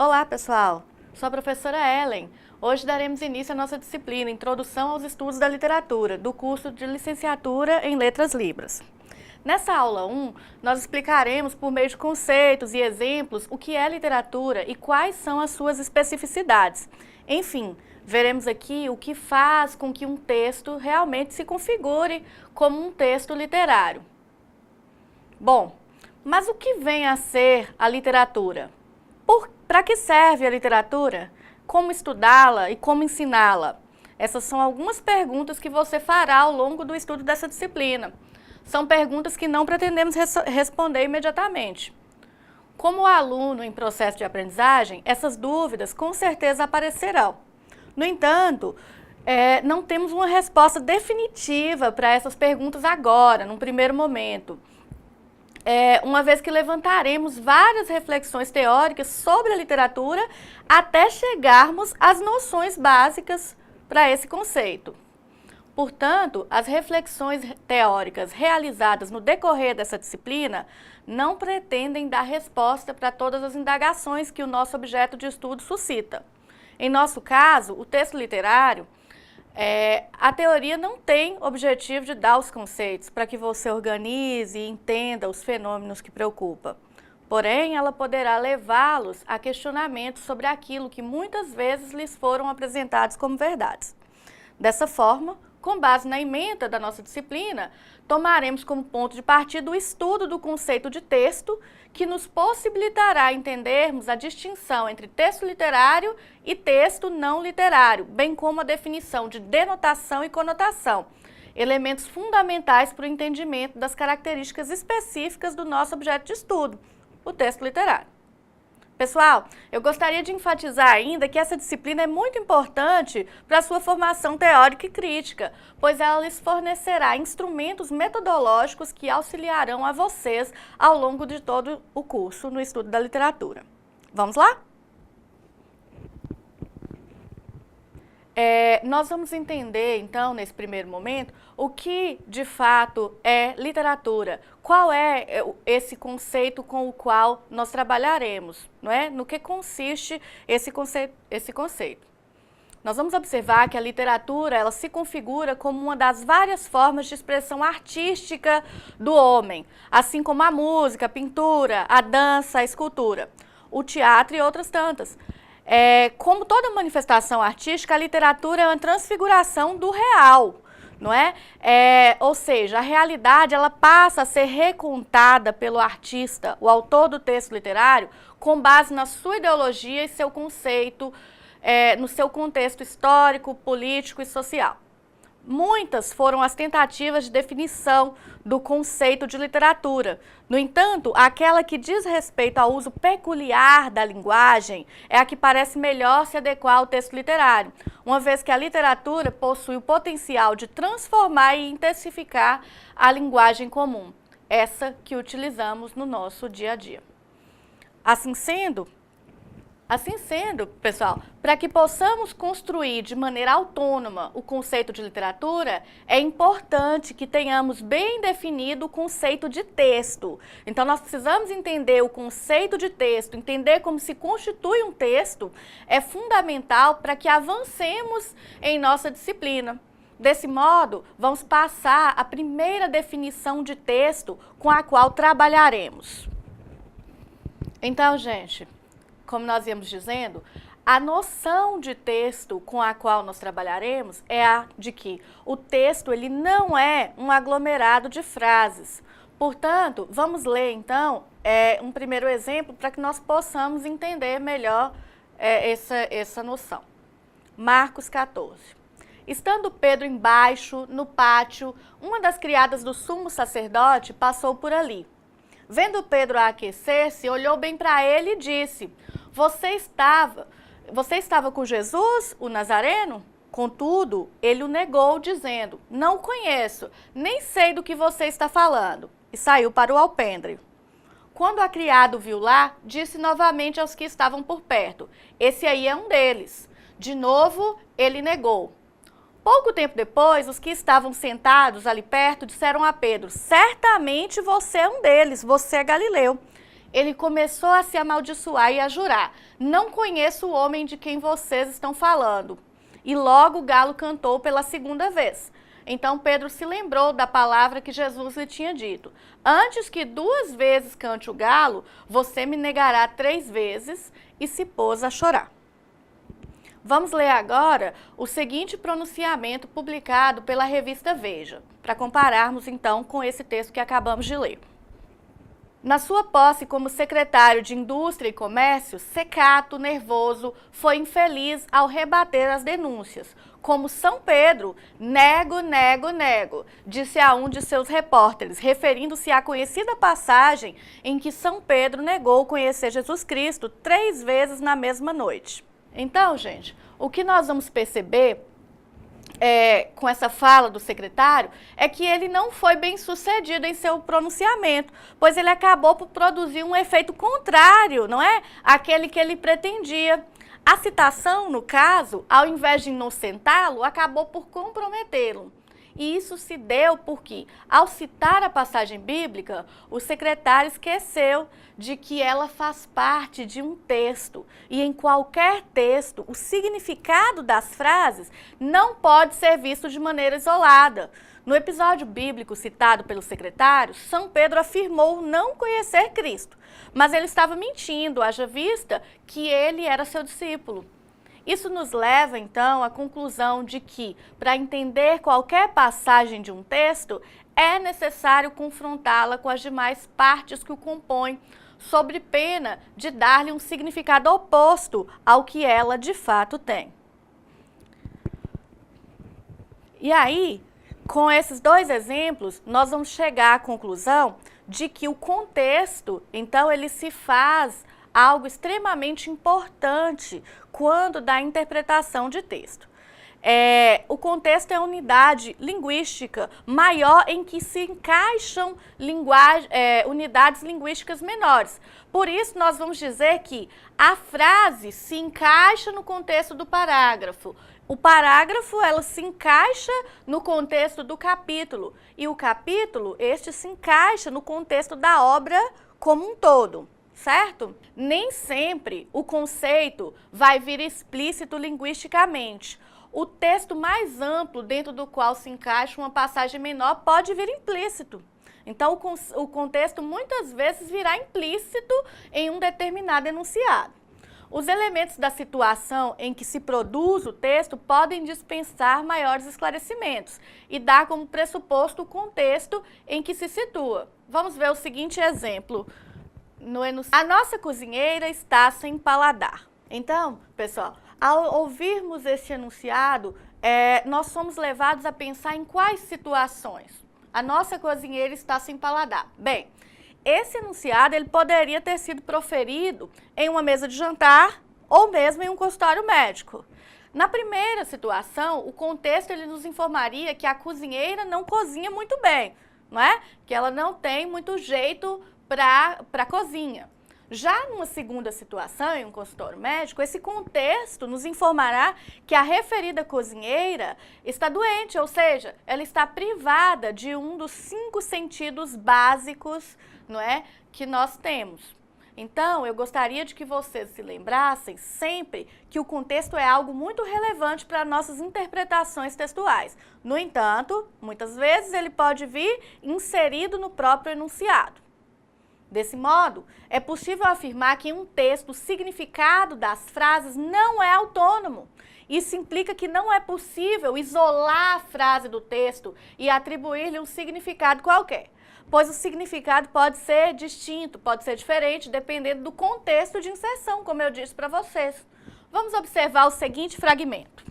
Olá, pessoal! Sou a professora Ellen. Hoje daremos início à nossa disciplina Introdução aos Estudos da Literatura, do curso de Licenciatura em Letras Libras. Nessa aula 1, nós explicaremos por meio de conceitos e exemplos o que é literatura e quais são as suas especificidades. Enfim, veremos aqui o que faz com que um texto realmente se configure como um texto literário. Bom, mas o que vem a ser a literatura? Para que serve a literatura? Como estudá-la e como ensiná-la? Essas são algumas perguntas que você fará ao longo do estudo dessa disciplina. São perguntas que não pretendemos responder imediatamente. Como aluno em processo de aprendizagem, essas dúvidas com certeza aparecerão. No entanto, não temos uma resposta definitiva para essas perguntas agora, num primeiro momento. Uma vez que levantaremos várias reflexões teóricas sobre a literatura até chegarmos às noções básicas para esse conceito. Portanto, as reflexões teóricas realizadas no decorrer dessa disciplina não pretendem dar resposta para todas as indagações que o nosso objeto de estudo suscita. Em nosso caso, o texto literário, a teoria não tem objetivo de dar os conceitos para que você organize e entenda os fenômenos que preocupam. Porém, ela poderá levá-los a questionamentos sobre aquilo que muitas vezes lhes foram apresentados como verdades. Dessa forma, com base na ementa da nossa disciplina, tomaremos como ponto de partida o estudo do conceito de texto, que nos possibilitará entendermos a distinção entre texto literário e texto não literário, bem como a definição de denotação e conotação, elementos fundamentais para o entendimento das características específicas do nosso objeto de estudo, o texto literário. Pessoal, eu gostaria de enfatizar ainda que essa disciplina é muito importante para a sua formação teórica e crítica, pois ela lhes fornecerá instrumentos metodológicos que auxiliarão a vocês ao longo de todo o curso no estudo da literatura. Vamos lá? Nós vamos entender, então, nesse primeiro momento, o que, de fato, é literatura. Qual é esse conceito com o qual nós trabalharemos, não é? No que consiste esse conceito. Nós vamos observar que a literatura, ela se configura como uma das várias formas de expressão artística do homem, assim como a música, a pintura, a dança, a escultura, o teatro e outras tantas. Como toda manifestação artística, a literatura é uma transfiguração do real, não é? Ou seja, a realidade ela passa a ser recontada pelo artista, o autor do texto literário, com base na sua ideologia e seu conceito, no seu contexto histórico, político e social. Muitas foram as tentativas de definição do conceito de literatura. No entanto, aquela que diz respeito ao uso peculiar da linguagem é a que parece melhor se adequar ao texto literário, uma vez que a literatura possui o potencial de transformar e intensificar a linguagem comum, essa que utilizamos no nosso dia a dia. Assim sendo, pessoal, para que possamos construir de maneira autônoma o conceito de literatura, é importante que tenhamos bem definido o conceito de texto. Então, nós precisamos entender o conceito de texto, entender como se constitui um texto, é fundamental para que avancemos em nossa disciplina. Desse modo, vamos passar a primeira definição de texto com a qual trabalharemos. Então, gente, como nós íamos dizendo, a noção de texto com a qual nós trabalharemos é a de que o texto ele não é um aglomerado de frases. Portanto, vamos ler então um primeiro exemplo para que nós possamos entender melhor essa noção. Marcos 14. Estando Pedro embaixo, no pátio, uma das criadas do sumo sacerdote passou por ali. Vendo Pedro aquecer-se, olhou bem para ele e disse: Você estava com Jesus, o Nazareno? Contudo, ele o negou, dizendo: Não o conheço, nem sei do que você está falando. E saiu para o alpendre. Quando a criada o viu lá, disse novamente aos que estavam por perto: Esse aí é um deles. De novo, ele negou. Pouco tempo depois, os que estavam sentados ali perto disseram a Pedro: Certamente você é um deles, você é galileu. ele começou a se amaldiçoar e a jurar: não conheço o homem de quem vocês estão falando. E logo o galo cantou pela segunda vez. Então Pedro se lembrou da palavra que Jesus lhe tinha dito: antes que 2 vezes cante o galo, você me negará 3 vezes, e se pôs a chorar. Vamos ler agora o seguinte pronunciamento publicado pela revista Veja, para compararmos então com esse texto que acabamos de ler. Na sua posse como secretário de Indústria e Comércio, Secato, nervoso, foi infeliz ao rebater as denúncias. Como São Pedro, nego, nego, nego, disse a um de seus repórteres, referindo-se à conhecida passagem em que São Pedro negou conhecer Jesus Cristo 3 vezes na mesma noite. Então, gente, o que nós vamos perceber com essa fala do secretário é que ele não foi bem sucedido em seu pronunciamento, pois ele acabou por produzir um efeito contrário, não é? Aquele que ele pretendia. A citação, no caso, ao invés de inocentá-lo, acabou por comprometê-lo. E isso se deu porque, ao citar a passagem bíblica, o secretário esqueceu de que ela faz parte de um texto. E em qualquer texto, o significado das frases não pode ser visto de maneira isolada. No episódio bíblico citado pelo secretário, São Pedro afirmou não conhecer Cristo, mas ele estava mentindo, haja vista que ele era seu discípulo. Isso nos leva, então, à conclusão de que, para entender qualquer passagem de um texto, é necessário confrontá-la com as demais partes que o compõem, sob pena de dar-lhe um significado oposto ao que ela de fato tem. E aí, com esses 2 exemplos, nós vamos chegar à conclusão de que o contexto, então, ele se faz algo extremamente importante quando da interpretação de texto. O contexto é a unidade linguística maior em que se encaixam unidades linguísticas menores. Por isso, nós vamos dizer que a frase se encaixa no contexto do parágrafo. O parágrafo, ela se encaixa no contexto do capítulo. E o capítulo, este se encaixa no contexto da obra como um todo. Certo? Nem sempre o conceito vai vir explícito linguisticamente. O texto mais amplo dentro do qual se encaixa uma passagem menor pode vir implícito. Então, o contexto muitas vezes virá implícito em um determinado enunciado. Os elementos da situação em que se produz o texto podem dispensar maiores esclarecimentos e dar como pressuposto o contexto em que se situa. Vamos ver o seguinte exemplo. A nossa cozinheira está sem paladar. Então, pessoal, ao ouvirmos esse enunciado, nós somos levados a pensar em quais situações? A nossa cozinheira está sem paladar. Bem, esse enunciado ele poderia ter sido proferido em uma mesa de jantar ou mesmo em um consultório médico. Na primeira situação, o contexto ele nos informaria que a cozinheira não cozinha muito bem, não é? Que ela não tem muito jeito para a cozinha. Já numa segunda situação, em um consultório médico, esse contexto nos informará que a referida cozinheira está doente, ou seja, ela está privada de um dos 5 sentidos básicos, não é, que nós temos. Então, eu gostaria de que vocês se lembrassem sempre que o contexto é algo muito relevante para nossas interpretações textuais. No entanto, muitas vezes ele pode vir inserido no próprio enunciado. Desse modo, é possível afirmar que em um texto o significado das frases não é autônomo. Isso implica que não é possível isolar a frase do texto e atribuir-lhe um significado qualquer, pois o significado pode ser distinto, pode ser diferente, dependendo do contexto de inserção, como eu disse para vocês. Vamos observar o seguinte fragmento.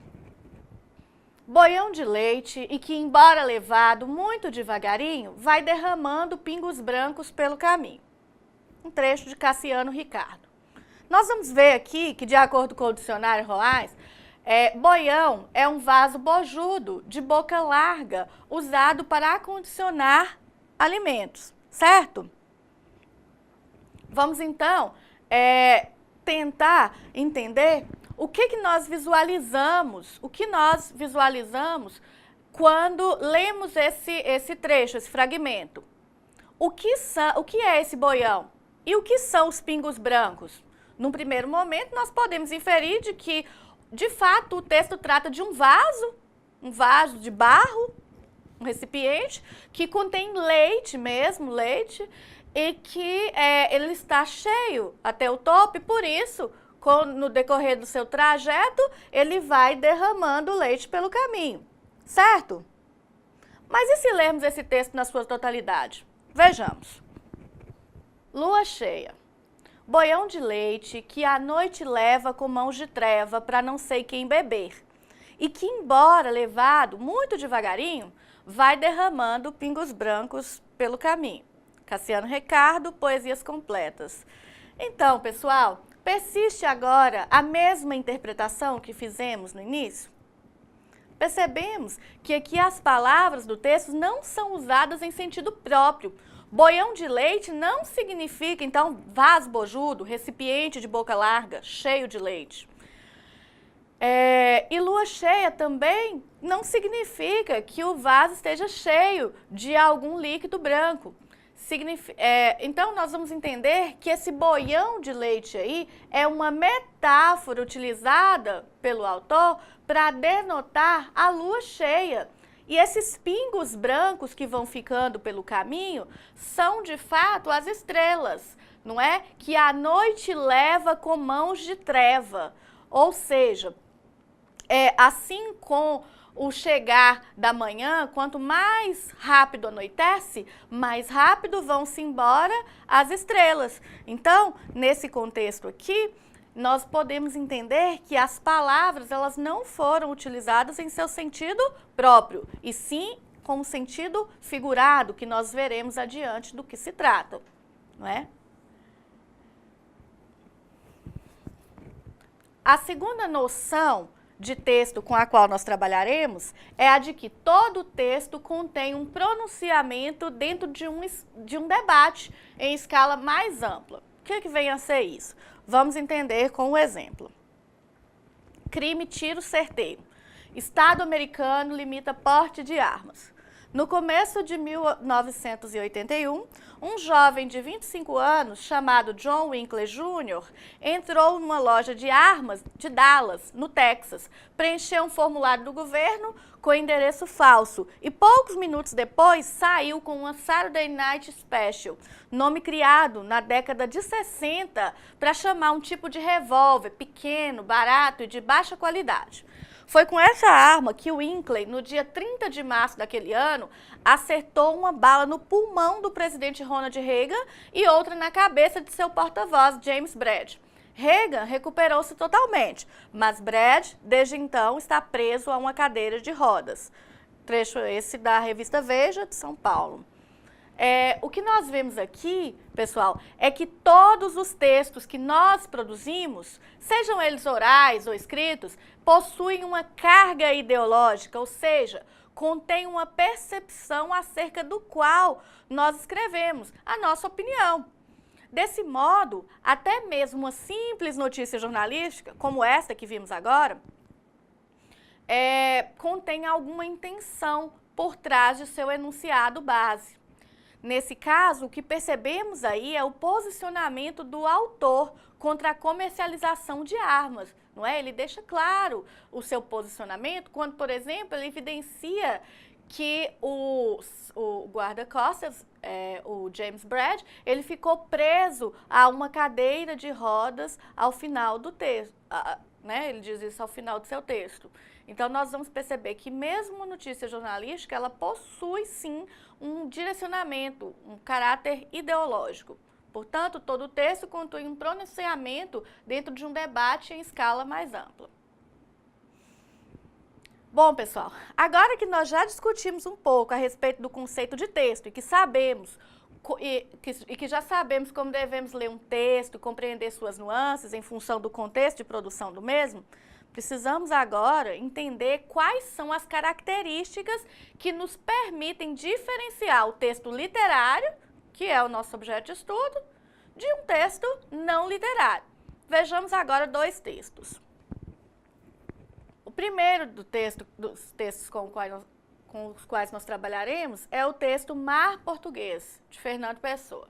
Boião de leite e que, embora levado muito devagarinho, vai derramando pingos brancos pelo caminho. Um trecho de Cassiano Ricardo. Nós vamos ver aqui que, de acordo com o dicionário Roais, boião é um vaso bojudo, de boca larga, usado para acondicionar alimentos, certo? Vamos, então, tentar entender o que nós visualizamos, quando lemos esse trecho, esse fragmento. O que é esse boião? E o que são os pingos brancos? Num primeiro momento, nós podemos inferir de que, de fato, o texto trata de um vaso de barro, um recipiente, que contém leite mesmo, leite, e que ele está cheio até o topo, e por isso, no decorrer do seu trajeto, ele vai derramando leite pelo caminho, certo? Mas e se lermos esse texto na sua totalidade? Vejamos. Lua cheia. Boião de leite que à noite leva com mãos de treva para não sei quem beber, e que, embora levado muito devagarinho, vai derramando pingos brancos pelo caminho. Cassiano Ricardo, Poesias Completas. Então, pessoal, persiste agora a mesma interpretação que fizemos no início? Percebemos que aqui as palavras do texto não são usadas em sentido próprio. Boião de leite não significa, então, vaso bojudo, recipiente de boca larga, cheio de leite. E lua cheia também não significa que o vaso esteja cheio de algum líquido branco. Então, nós vamos entender que esse boião de leite aí é uma metáfora utilizada pelo autor para denotar a lua cheia. E esses pingos brancos que vão ficando pelo caminho são, de fato, as estrelas, não é? Que a noite leva com mãos de treva. Ou seja, assim com o chegar da manhã, quanto mais rápido anoitece, mais rápido vão-se embora as estrelas. Então, nesse contexto aqui, nós podemos entender que as palavras elas não foram utilizadas em seu sentido próprio, e sim com o sentido figurado, que nós veremos adiante do que se trata, não é? A segunda noção de texto com a qual nós trabalharemos é a de que todo texto contém um pronunciamento dentro de um debate em escala mais ampla. O que vem a ser isso? Vamos entender com um exemplo. Crime tiro certeiro. Estado americano limita porte de armas. No começo de 1981, um jovem de 25 anos, chamado John Winkler Jr., entrou numa loja de armas de Dallas, no Texas, preencheu um formulário do governo com endereço falso e poucos minutos depois saiu com uma Saturday Night Special, nome criado na década de 60 para chamar um tipo de revólver pequeno, barato e de baixa qualidade. Foi com essa arma que o Winkler, no dia 30 de março daquele ano, acertou uma bala no pulmão do presidente Ronald Reagan e outra na cabeça de seu porta-voz, James Brad. Reagan recuperou-se totalmente, mas Brad, desde então, está preso a uma cadeira de rodas. Trecho esse da revista Veja, de São Paulo. O que nós vemos aqui, pessoal, é que todos os textos que nós produzimos, sejam eles orais ou escritos, possuem uma carga ideológica, ou seja, contém uma percepção acerca do qual nós escrevemos a nossa opinião. Desse modo, até mesmo uma simples notícia jornalística, como esta que vimos agora, contém alguma intenção por trás de seu enunciado base. Nesse caso, o que percebemos aí é o posicionamento do autor contra a comercialização de armas, não é? Ele deixa claro o seu posicionamento quando, por exemplo, ele evidencia que o guarda-costas, o James Brad, ele ficou preso a uma cadeira de rodas ao final do texto, né? Ele diz isso ao final do seu texto. Então, nós vamos perceber que mesmo uma notícia jornalística, ela possui, sim, um direcionamento, um caráter ideológico. Portanto, todo o texto contém um pronunciamento dentro de um debate em escala mais ampla. Bom, pessoal, agora que nós já discutimos um pouco a respeito do conceito de texto e que sabemos que já sabemos como devemos ler um texto e compreender suas nuances em função do contexto de produção do mesmo, precisamos agora entender quais são as características que nos permitem diferenciar o texto literário, que é o nosso objeto de estudo, de um texto não literário. Vejamos agora dois textos. O primeiro dos textos com os quais nós trabalharemos é o texto Mar Português, de Fernando Pessoa.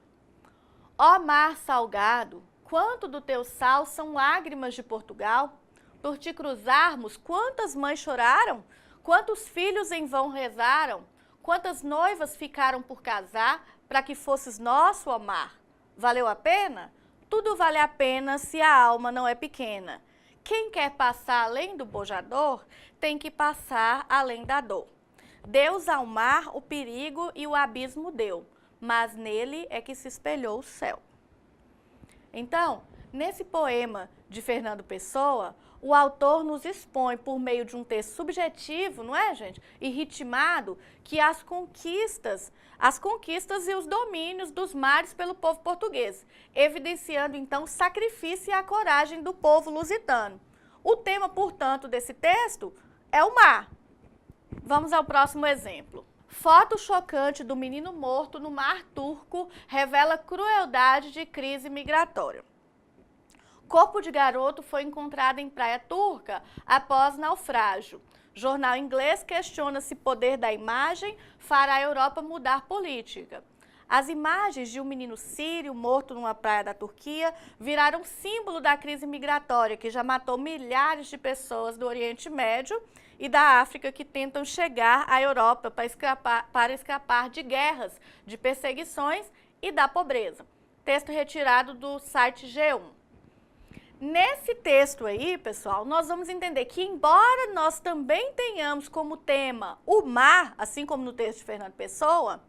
Ó mar salgado, quanto do teu sal são lágrimas de Portugal? Por te cruzarmos, quantas mães choraram? Quantos filhos em vão rezaram? Quantas noivas ficaram por casar para que fosses nosso, ó mar? Valeu a pena? Tudo vale a pena se a alma não é pequena. Quem quer passar além do bojador, tem que passar além da dor. Deus ao mar o perigo e o abismo deu, mas nele é que se espelhou o céu. Então, nesse poema de Fernando Pessoa, o autor nos expõe, por meio de um texto subjetivo, não é, gente? E ritmado, que as conquistas e os domínios dos mares pelo povo português, evidenciando, então, o sacrifício e a coragem do povo lusitano. O tema, portanto, desse texto é o mar. Vamos ao próximo exemplo. Foto chocante do menino morto no mar Turco revela crueldade de crise migratória. Corpo de garoto foi encontrado em praia turca após naufrágio. Jornal inglês questiona se poder da imagem fará a Europa mudar política. As imagens de um menino sírio morto numa praia da Turquia viraram símbolo da crise migratória, que já matou milhares de pessoas do Oriente Médio e da África que tentam chegar à Europa para escapar de guerras, de perseguições e da pobreza. Texto retirado do site G1. Nesse texto aí, pessoal, nós vamos entender que, embora nós também tenhamos como tema o mar, assim como no texto de Fernando Pessoa,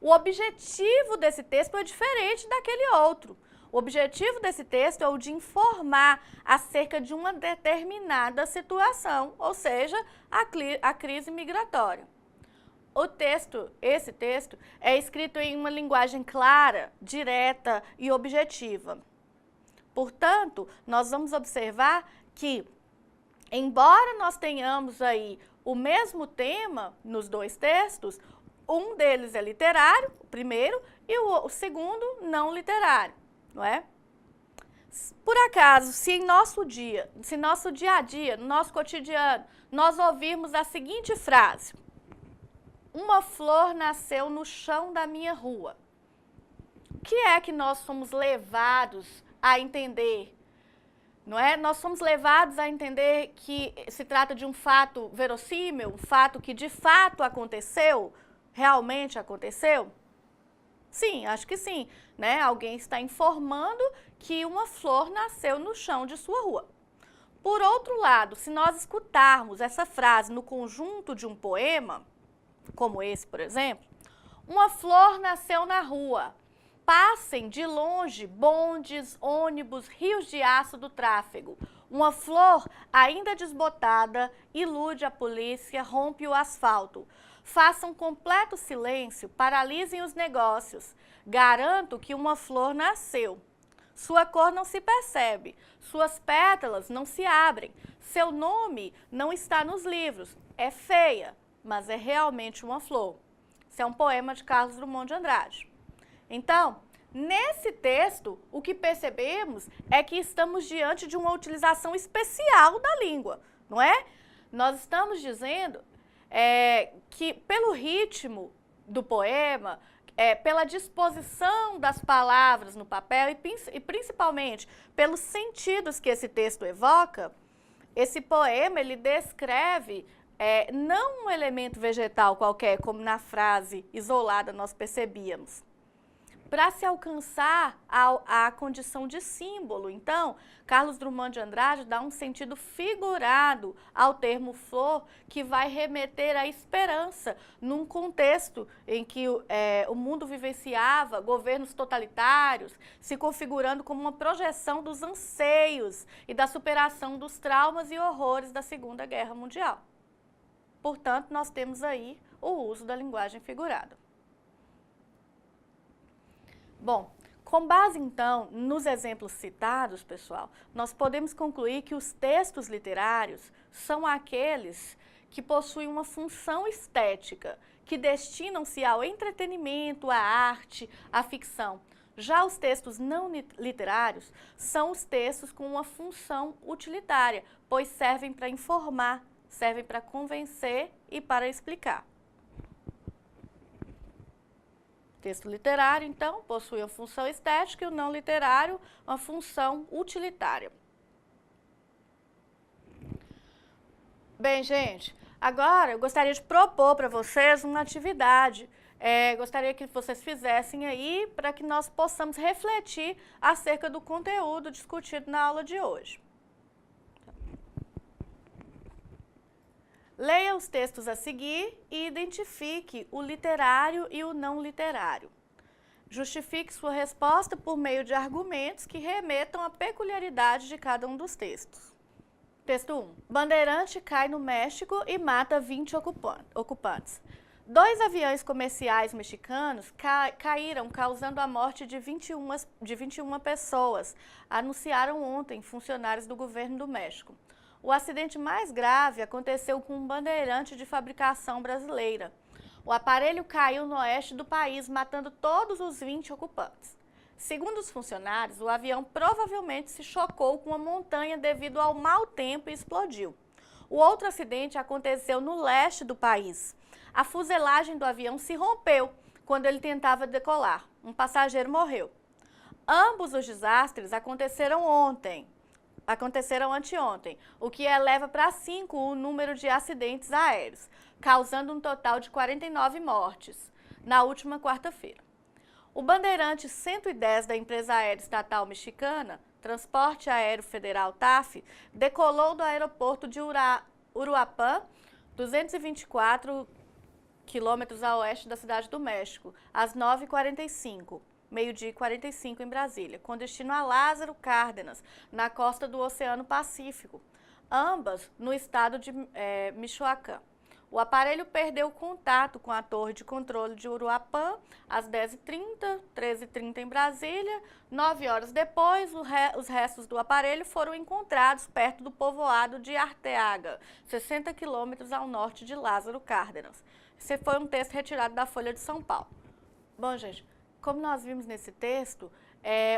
o objetivo desse texto é diferente daquele outro. O objetivo desse texto é o de informar acerca de uma determinada situação, ou seja, a crise migratória. Esse texto é escrito em uma linguagem clara, direta e objetiva. Portanto, nós vamos observar que, embora nós tenhamos aí o mesmo tema nos dois textos, um deles é literário, o primeiro, e o segundo não literário, não é? Por acaso, se nosso dia a dia, no nosso cotidiano, nós ouvirmos a seguinte frase: uma flor nasceu no chão da minha rua. O que é que nós somos levados a entender, não é? Nós somos levados a entender que se trata de um fato verossímil, um fato que de fato aconteceu, realmente aconteceu? Sim, acho que sim, né? Alguém está informando que uma flor nasceu no chão de sua rua. Por outro lado, se nós escutarmos essa frase no conjunto de um poema, como esse, por exemplo, uma flor nasceu na rua. Passem de longe bondes, ônibus, rios de aço do tráfego. Uma flor ainda desbotada ilude a polícia, rompe o asfalto. Façam completo silêncio, paralisem os negócios. Garanto que uma flor nasceu. Sua cor não se percebe, suas pétalas não se abrem, seu nome não está nos livros. É feia, mas é realmente uma flor. Esse é um poema de Carlos Drummond de Andrade. Então, nesse texto, o que percebemos é que estamos diante de uma utilização especial da língua, não é? Nós estamos dizendo que pelo ritmo do poema, pela disposição das palavras no papel e principalmente pelos sentidos que esse texto evoca, esse poema ele descreve não um elemento vegetal qualquer, como na frase isolada nós percebíamos, para se alcançar a condição de símbolo. Então, Carlos Drummond de Andrade dá um sentido figurado ao termo flor, que vai remeter à esperança, num contexto em que o mundo vivenciava governos totalitários, se configurando como uma projeção dos anseios e da superação dos traumas e horrores da Segunda Guerra Mundial. Portanto, nós temos aí o uso da linguagem figurada. Bom, com base, então, nos exemplos citados, pessoal, nós podemos concluir que os textos literários são aqueles que possuem uma função estética, que destinam-se ao entretenimento, à arte, à ficção. Já os textos não literários são os textos com uma função utilitária, pois servem para informar, servem para convencer e para explicar. Texto literário, então, possui uma função estética e o não literário, uma função utilitária. Bem, gente, agora eu gostaria de propor para vocês uma atividade. Gostaria que vocês fizessem aí para que nós possamos refletir acerca do conteúdo discutido na aula de hoje. Leia os textos a seguir e identifique o literário e o não literário. Justifique sua resposta por meio de argumentos que remetam à peculiaridade de cada um dos textos. Texto 1. Bandeirante cai no México e mata 20 ocupantes. 2 aviões comerciais mexicanos caíram, causando a morte de 21 pessoas, anunciaram ontem funcionários do governo do México. O acidente mais grave aconteceu com um bandeirante de fabricação brasileira. O aparelho caiu no oeste do país, matando todos os 20 ocupantes. Segundo os funcionários, o avião provavelmente se chocou com uma montanha devido ao mau tempo e explodiu. O outro acidente aconteceu no leste do país. A fuselagem do avião se rompeu quando ele tentava decolar. Um passageiro morreu. Ambos os desastres aconteceram anteontem, o que eleva para 5 o número de acidentes aéreos, causando um total de 49 mortes na última quarta-feira. O bandeirante 110 da empresa aérea estatal mexicana, Transporte Aéreo Federal TAF, decolou do aeroporto de Uruapan, 224 quilômetros a oeste da cidade do México, às 9h45. Meio-dia e 45 em Brasília, com destino a Lázaro Cárdenas, na costa do Oceano Pacífico, ambas no estado de Michoacán. O aparelho perdeu contato com a torre de controle de Uruapan às 10h30, 13h30 em Brasília. 9 horas depois, os restos do aparelho foram encontrados perto do povoado de Arteaga, 60 quilômetros ao norte de Lázaro Cárdenas. Esse foi um texto retirado da Folha de São Paulo. Bom, gente, como nós vimos nesse texto,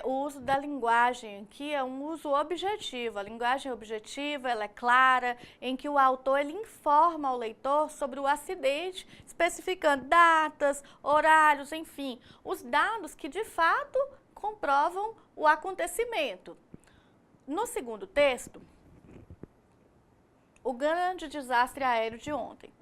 o uso da linguagem aqui é um uso objetivo. A linguagem objetiva, ela é clara, em que o autor ele informa ao leitor sobre o acidente, especificando datas, horários, enfim, os dados que de fato comprovam o acontecimento. No segundo texto, o grande desastre aéreo de ontem.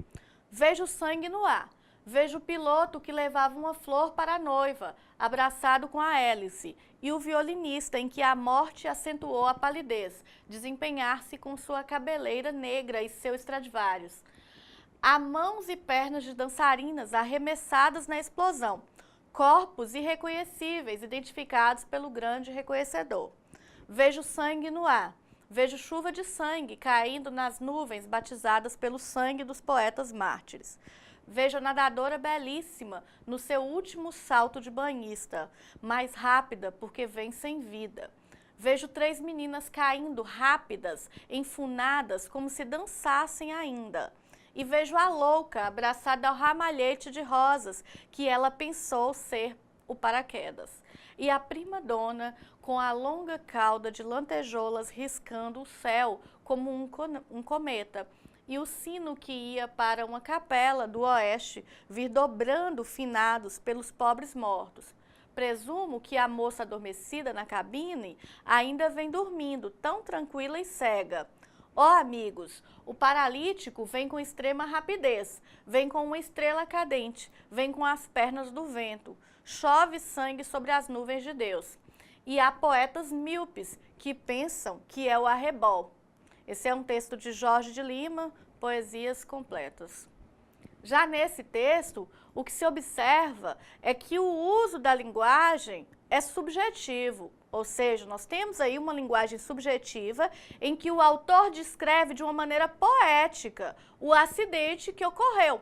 Vejo sangue no ar. Vejo o piloto que levava uma flor para a noiva, abraçado com a hélice, e o violinista em que a morte acentuou a palidez, desempenhar-se com sua cabeleira negra e seu Stradivarius. Há mãos e pernas de dançarinas arremessadas na explosão, corpos irreconhecíveis identificados pelo grande reconhecedor. Vejo sangue no ar. Vejo chuva de sangue caindo nas nuvens batizadas pelo sangue dos poetas mártires. Vejo a nadadora belíssima no seu último salto de banhista, mais rápida porque vem sem vida. Vejo 3 meninas caindo rápidas, enfunadas, como se dançassem ainda. E vejo a louca abraçada ao ramalhete de rosas que ela pensou ser o paraquedas. E a prima-dona com a longa cauda de lantejoulas riscando o céu como um cometa. E o sino que ia para uma capela do oeste vir dobrando finados pelos pobres mortos. Presumo que a moça adormecida na cabine ainda vem dormindo, tão tranquila e cega. Ó amigos, o paralítico vem com extrema rapidez, vem com uma estrela cadente, vem com as pernas do vento, chove sangue sobre as nuvens de Deus. E há poetas míopes que pensam que é o arrebol. Esse é um texto de Jorge de Lima, Poesias Completas. Já nesse texto, o que se observa é que o uso da linguagem é subjetivo, ou seja, nós temos aí uma linguagem subjetiva em que o autor descreve de uma maneira poética o acidente que ocorreu.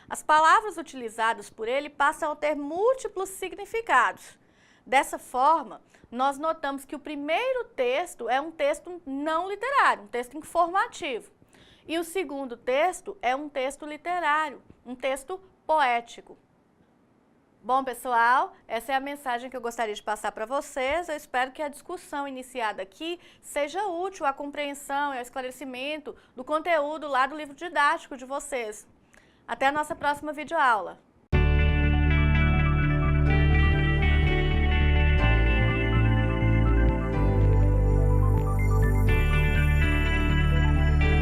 As palavras utilizadas por ele passam a ter múltiplos significados. Dessa forma, nós notamos que o primeiro texto é um texto não literário, um texto informativo. E o segundo texto é um texto literário, um texto poético. Bom, pessoal, essa é a mensagem que eu gostaria de passar para vocês. Eu espero que a discussão iniciada aqui seja útil à compreensão e ao esclarecimento do conteúdo lá do livro didático de vocês. Até a nossa próxima videoaula.